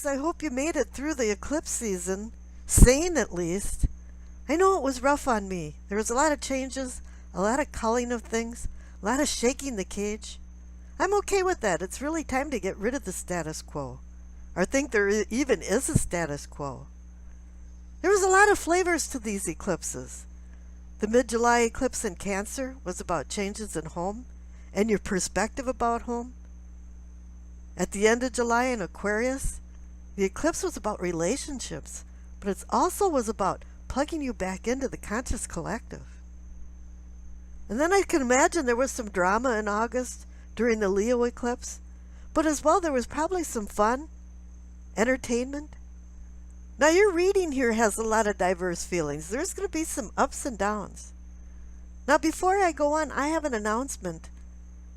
I hope you made it through the eclipse season, sane at least. I know it was rough on me. There was a lot of changes, a lot of culling of things, a lot of shaking the cage. I'm okay with that. It's really time to get rid of the status quo. Or think there even is a status quo. There was a lot of flavors to these eclipses. The mid-July eclipse in Cancer was about changes in home and your perspective about home. At the end of July in Aquarius, the eclipse was about relationships, but it also was about plugging you back into the conscious collective. And then I can imagine there was some drama in August during the Leo eclipse, but as well there was probably some fun, entertainment. Now your reading here has a lot of diverse feelings. There's going to be some ups and downs. Now before I go on, I have an announcement.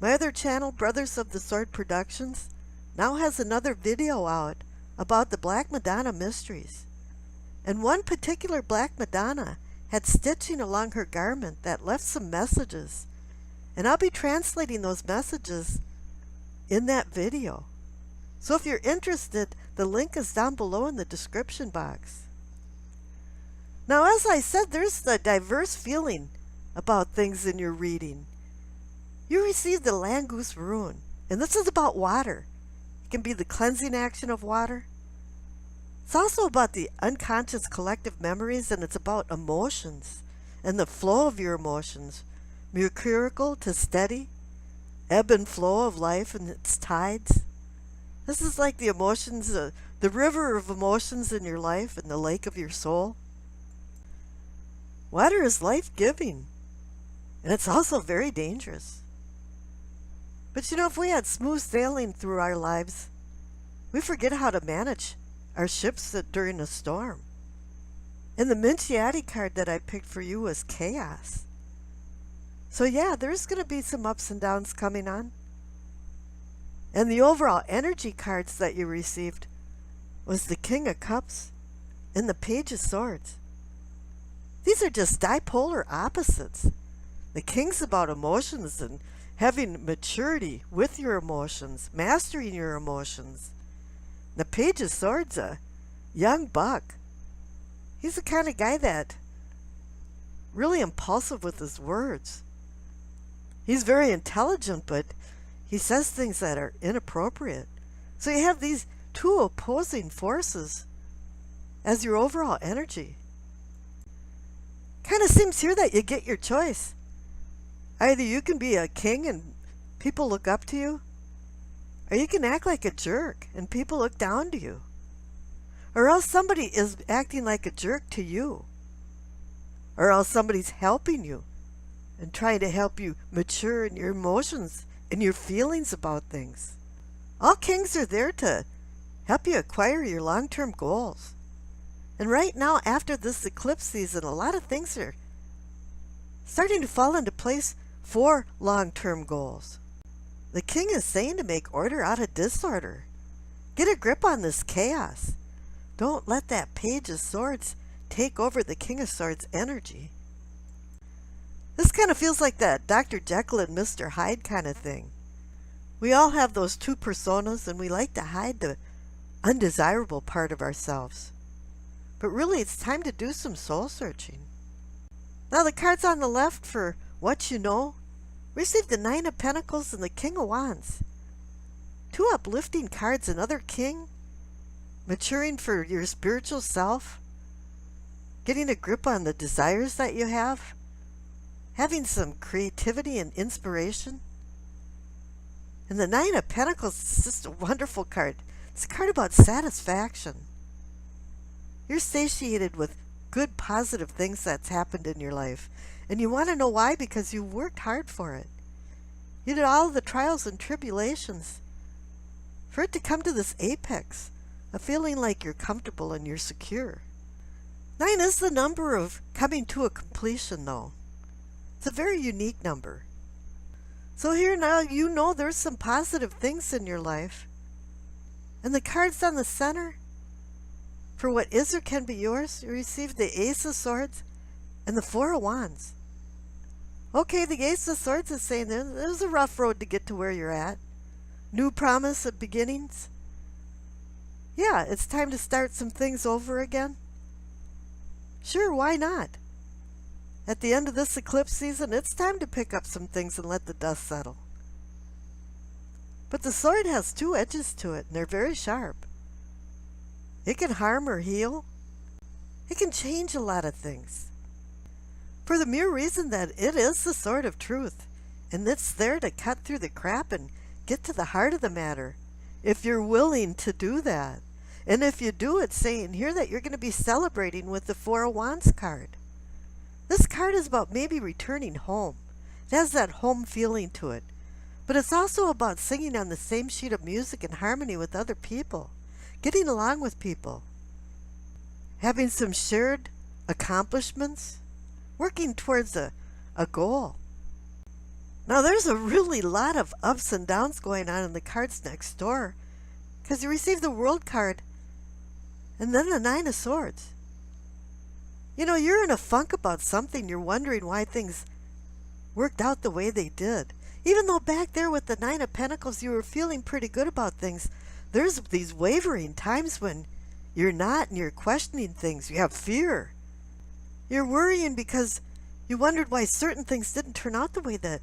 My other channel, Brothers of the Sword Productions, now has another video out about the Black Madonna mysteries. And one particular Black Madonna had stitching along her garment that left some messages. And I'll be translating those messages in that video. So if you're interested, the link is down below in the description box. Now, as I said, there's a diverse feeling about things in your reading. You received the Land Goose Rune, and this is about water. It can be the cleansing action of water. It's also about the unconscious collective memories, and it's about emotions and the flow of your emotions, mercurial to steady, ebb and flow of life and its tides. This is like the emotions, the river of emotions in your life and the lake of your soul. Water is life-giving, and it's also very dangerous. But you know, if we had smooth sailing through our lives, we forget how to manage our ships during a storm. And the Minchiati card that I picked for you was Chaos. So yeah, there's going to be some ups and downs coming on. And the overall energy cards that you received was the King of Cups and the Page of Swords. These are just dipolar opposites. The King's about emotions and having maturity with your emotions, mastering your emotions. The Page of Swords, a young buck. He's the kind of guy that really impulsive with his words. He's very intelligent, but he says things that are inappropriate. So you have these two opposing forces as your overall energy. Kind of seems here that you get your choice. Either you can be a king and people look up to you, or you can act like a jerk and people look down to you. Or else somebody is acting like a jerk to you. Or else somebody's helping you and trying to help you mature in your emotions and your feelings about things. All kings are there to help you acquire your long-term goals. And right now, after this eclipse season, a lot of things are starting to fall into place for long-term goals. The king is saying to make order out of disorder. Get a grip on this chaos. Don't let that page of swords take over the king of swords energy. This kind of feels like that Dr. Jekyll and Mr. Hyde kind of thing. We all have those two personas, and we like to hide the undesirable part of ourselves. But really, it's time to do some soul searching. Now, the cards on the left for what you know, receive the Nine of Pentacles and the King of Wands. Two uplifting cards, another king, maturing for your spiritual self, getting a grip on the desires that you have, having some creativity and inspiration. And the Nine of Pentacles is just a wonderful card. It's a card about satisfaction. You're satiated with good, positive things that's happened in your life. And you want to know why? Because you worked hard for it. You did all the trials and tribulations for it to come to this apex, a feeling like you're comfortable and you're secure. 9 is the number of coming to a completion, though. It's a very unique number. So here now you know there's some positive things in your life. And the cards on the center, for what is or can be yours, you receive the Ace of Swords and the Four of Wands. Okay, the Ace of Swords is saying there's a rough road to get to where you're at. New promise of beginnings. Yeah, it's time to start some things over again. Sure, why not? At the end of this eclipse season, it's time to pick up some things and let the dust settle. But the sword has two edges to it, and they're very sharp. It can harm or heal. It can change a lot of things. For the mere reason that it is the sword of truth, and it's there to cut through the crap and get to the heart of the matter, if you're willing to do that. And if you do, it's saying here that you're going to be celebrating with the Four of Wands card. This card is about maybe returning home. It has that home feeling to it. But it's also about singing on the same sheet of music in harmony with other people, getting along with people, having some shared accomplishments, working towards a goal. Now, there's a really lot of ups and downs going on in the cards next door, because you receive the World card and then the Nine of Swords. You know, you're in a funk about something. You're wondering why things worked out the way they did. Even though back there with the Nine of Pentacles, you were feeling pretty good about things, there's these wavering times when you're not and you're questioning things. You have fear. You're worrying because you wondered why certain things didn't turn out the way that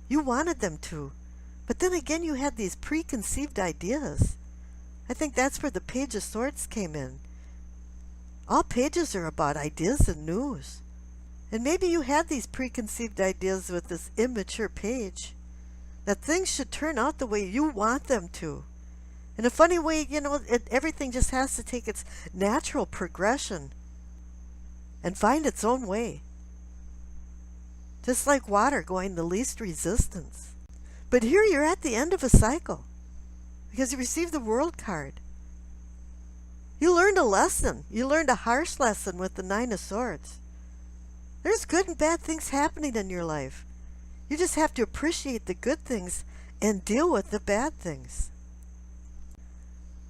you wanted them to. But then again, you had these preconceived ideas. I think that's where the Page of Swords came in. All pages are about ideas and news. And maybe you had these preconceived ideas with this immature page, that things should turn out the way you want them to. In a funny way, you know, everything just has to take its natural progression and find its own way. Just like water going the least resistance. But here you're at the end of a cycle, because you received the World card. You learned a lesson. You learned a harsh lesson with the Nine of Swords. There's good and bad things happening in your life. You just have to appreciate the good things and deal with the bad things.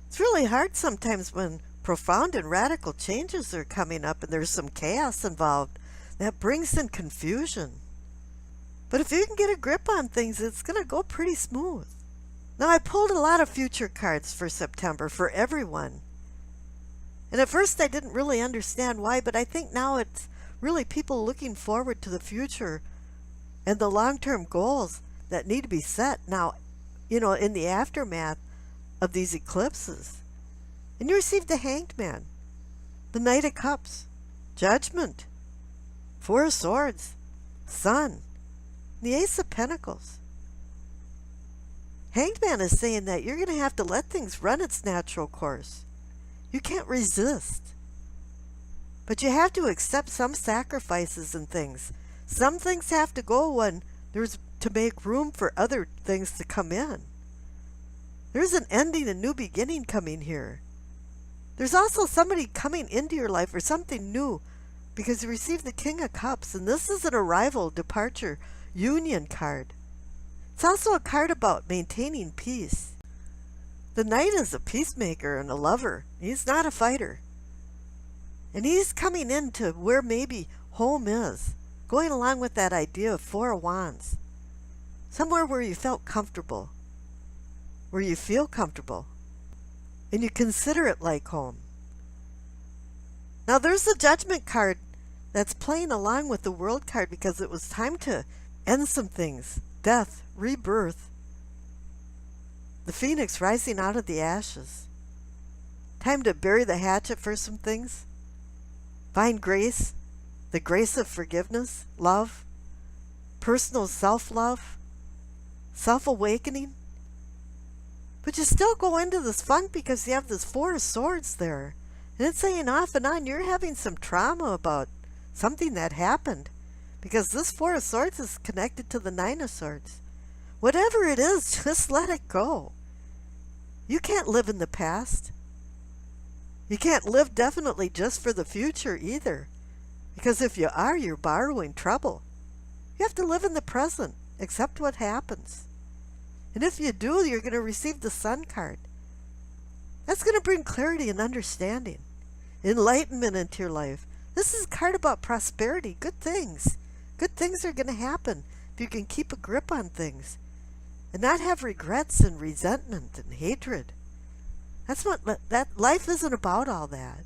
It's really hard sometimes when profound and radical changes are coming up and there's some chaos involved that brings in confusion. But if you can get a grip on things, it's going to go pretty smooth. Now, I pulled a lot of future cards for September for everyone. And at first I didn't really understand why, but I think now it's really people looking forward to the future and the long-term goals that need to be set now, you know, in the aftermath of these eclipses. And you received the Hanged Man, the Knight of Cups, Judgment, Four of Swords, Sun, the Ace of Pentacles. Hanged Man is saying that you're going to have to let things run its natural course. You can't resist. But you have to accept some sacrifices and things. Some things have to go when there's to make room for other things to come in. There's an ending, a new beginning coming here. There's also somebody coming into your life or something new because you received the King of Cups, and this is an arrival, departure, union card. It's also a card about maintaining peace. The Knight is a peacemaker and a lover. He's not a fighter. And he's coming into where maybe home is, going along with that idea of Four of Wands. Somewhere where you felt comfortable, where you feel comfortable, and you consider it like home. Now there's the Judgment card that's playing along with the World card because it was time to end some things. Death, rebirth, the phoenix rising out of the ashes. Time to bury the hatchet for some things. Find grace, the grace of forgiveness, love, personal self-love, self-awakening. But you still go into this funk because you have this Four of Swords there. And it's saying off and on, you're having some trauma about something that happened. Because this Four of Swords is connected to the Nine of Swords. Whatever it is, just let it go. You can't live in the past. You can't live definitely just for the future either. Because if you are, you're borrowing trouble. You have to live in the present, accept what happens. And if you do, you're going to receive the Sun card. That's going to bring clarity and understanding. Enlightenment into your life. This is a card about prosperity, good things. Good things are going to happen if you can keep a grip on things and not have regrets and resentment and hatred. That's what that life isn't about, all that.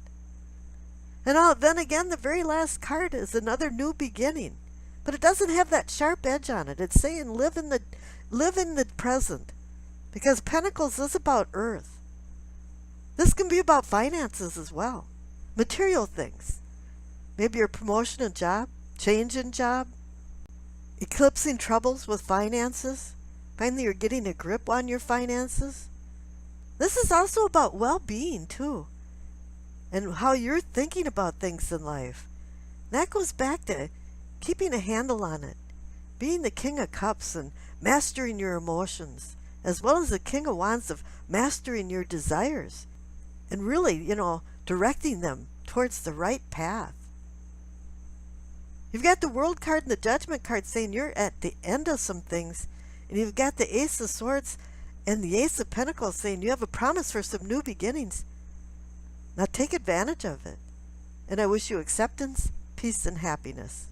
And then again, the very last card is another new beginning, but it doesn't have that sharp edge on it. It's saying live in the present, because Pentacles is about earth. This can be about finances as well, material things. Maybe your promotion in job, change in job, eclipsing troubles with finances. Finally, you're getting a grip on your finances. This is also about well-being, too, and how you're thinking about things in life. That goes back to keeping a handle on it, being the King of Cups and mastering your emotions, as well as the King of Wands of mastering your desires and really, directing them towards the right path. You've got the World card and the Judgment card saying you're at the end of some things, and you've got the Ace of Swords and the Ace of Pentacles saying you have a promise for some new beginnings. Now take advantage of it. And I wish you acceptance, peace, and happiness.